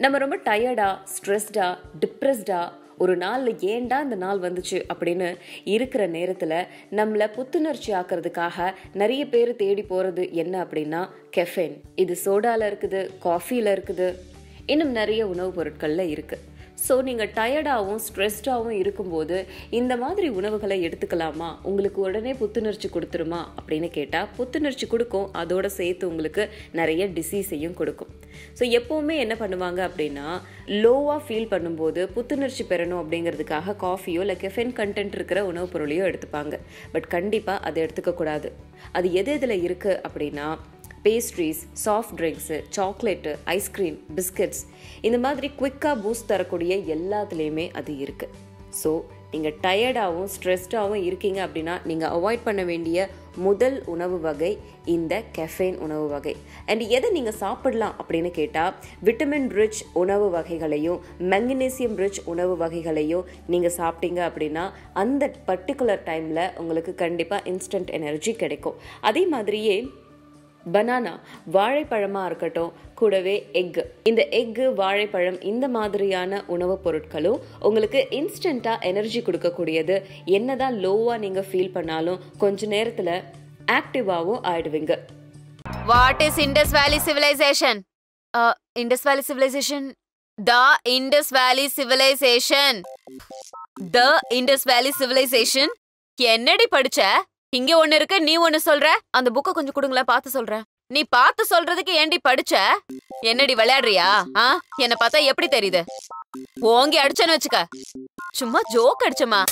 நம்ம ரொம்ப டயர்டா, ஸ்ட்ரெஸ்டா, டிப்ரெஸ்டா ஒரு நாள்ல ஏன்டா இந்த நாள் வந்துச்சு அப்படின்னு இருக்கிற நேரத்துல நம்மள புத்துணர்ச்சி ஆக்கிறதுக்காக நிறைய பேர் தேடி போறது என்ன அப்படின்னா கெஃபைன். இது சோடால இருக்குது, காஃபில இருக்குது, இன்னும் நிறைய உணவுப் பொருட்கள்ல இருக்கு. ஸோ நீங்கள் டயர்டாகவும் ஸ்ட்ரெஸ்டாகவும் இருக்கும்போது இந்த மாதிரி உணவுகளை எடுத்துக்கலாமா, உங்களுக்கு உடனே புத்துணர்ச்சி கொடுத்துருமா அப்படின்னு கேட்டால் புத்துணர்ச்சி கொடுக்கும், அதோட சேர்த்து உங்களுக்கு நிறைய டிசீஸையும் கொடுக்கும். ஸோ எப்போவுமே என்ன பண்ணுவாங்க அப்படின்னா லோவாக ஃபீல் பண்ணும்போது புத்துணர்ச்சி பெறணும் அப்படிங்கிறதுக்காக காஃபியோ இல்லை கெஃபைன் கண்டென்ட் இருக்கிற உணவுப் பொருளையோ எடுத்துப்பாங்க. பட் கண்டிப்பாக அதை எடுத்துக்கக்கூடாது. அது எது எதில் இருக்குது அப்படின்னா pastries, soft drinks, chocolate, ice cream, biscuits, இந்த மாதிரி குவிக்காக பூஸ்ட் தரக்கூடிய எல்லாத்துலேயுமே அது இருக்குது. ஸோ நீங்கள் டயர்டாகவும் ஸ்ட்ரெஸ்டாகவும் இருக்கீங்க அப்படின்னா நீங்கள் அவாய்ட் பண்ண வேண்டிய முதல் உணவு வகை இந்த கெஃபைன் உணவு வகை. அண்ட் எதை நீங்கள் சாப்பிடலாம் அப்படின்னு கேட்டால் விட்டமின் ரிச் உணவு வகைகளையும் மெக்னீசியம் ரிச் உணவு வகைகளையும் நீங்கள் சாப்பிட்டீங்க அப்படின்னா அந்த பர்டிகுலர் டைமில் உங்களுக்கு கண்டிப்பாக இன்ஸ்டன்ட் எனர்ஜி கிடைக்கும். அதே மாதிரியே பனானா, வாழைப்பழமாக இருக்கட்டும், கூடவே எக்கு, இந்த எக்கு, வாழைப்பழம் இந்த மாதிரியான உணவுப் பொருட்களும் உங்களுக்கு இன்ஸ்டண்ட்டாக எனர்ஜி கொடுக்கக்கூடியது. என்னதான் லோவாக நீங்கள் ஃபீல் பண்ணாலும் கொஞ்ச நேரத்தில் ஆக்டிவாகவும் ஆயிடுவீங்க. வாட் இஸ் இண்டஸ் வேலி சிவிலைசேஷன்? இண்டஸ் வேலி சிவிலைசேஷன், த இண்டஸ் வேலி சிவிலைசேஷன், த இண்டஸ் வேலி சிவிலைசேஷன். என்னடி படிச்ச? இங்க ஒண்ணு இருக்கு, நீ ஒண்ணு சொல்ற. அந்த புக்க கொஞ்சம் கொடுங்களேன், பார்த்து சொல்றேன். நீ பார்த்து சொல்றதுக்கு ஏண்டி படிச்ச? என்னடி விளையாடுறியா? என்ன பார்த்தா எப்படி தெரியுது? ஓங்கி அடிச்சேன்னு வச்சுக்க. சும்மா ஜோக் அடிச்சமா.